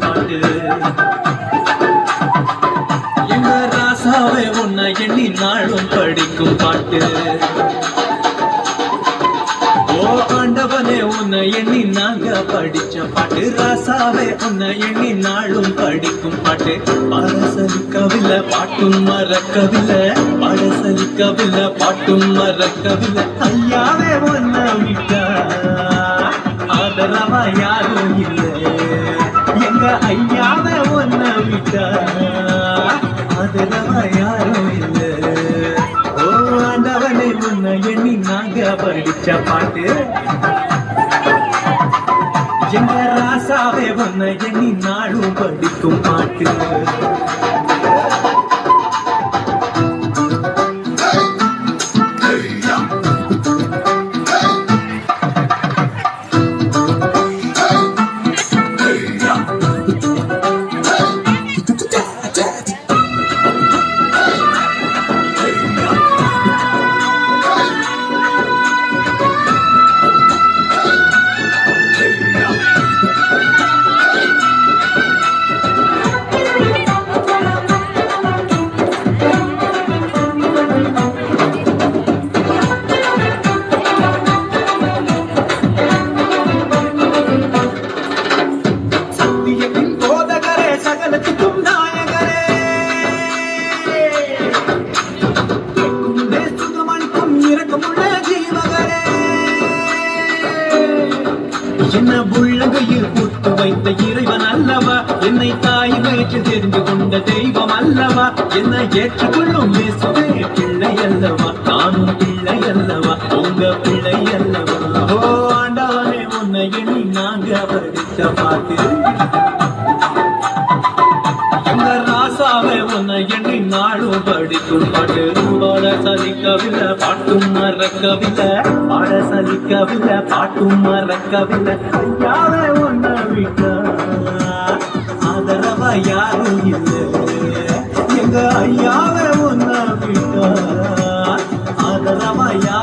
பாட்டு எங்க ராசாவே உன்னை எண்ணி நாளும் படிக்கும் பாட்டு ஓ ஆண்டவனே உன்னை எண்ணி நாங்க படிச்ச பாட்டு ராசாவே உன்னை எண்ணி நாளும் படிக்கும் பாட்டு பாடசலிக்கவில்லை பாட்டும் மறக்கவில்லை பாடசலிக்கவில்லை பாட்டும் மறக்கவில்லை ஐயாவே உன்னை விட்டா ஆதரவா யாரும் இல்லை எங்க ஐயாவே உன்னை விட்டா ஆதரவா யாரும் இல்லை ஓ ஆண்டவனை உன்னை எண்ணி நாங்க படிச்ச பாட்டு எங்க ராசாவே உன்னை எண்ணி நாளும் படிக்கும் பாட்டு என்ன உள்ளங்கையில் கூட்டு வைத்த இறைவன் அல்லவா என்னை தாய் வயிற்றில் தெரிந்து கொண்ட தெய்வம் அல்லவா என்னை ஏற்றுக்கொள்ளும் இயேசுவே பிள்ளை அல்லவா நானும் பிள்ளை அல்லவா உங்க பிள்ளை அல்லவா ஓ ஆண்டவனே உன்னை எண்ணி நாங்க படிச்ச பாட்டு எங்க ராசாவே உன்னை எண்ணி நாளும் படிக்கும் பாட்டு பாட சலிக்கவில்லை பாட்டும் மறக்கவில்லை பாட சலிக்கவில்லை பாட்டும் மறக்கவில்லை ஐயாவே உன்னை விட்டா ஆதரவா யாரும் இல்லை எங்க ஐயாவே உன்னை விட்டா ஆதரவா யாரும்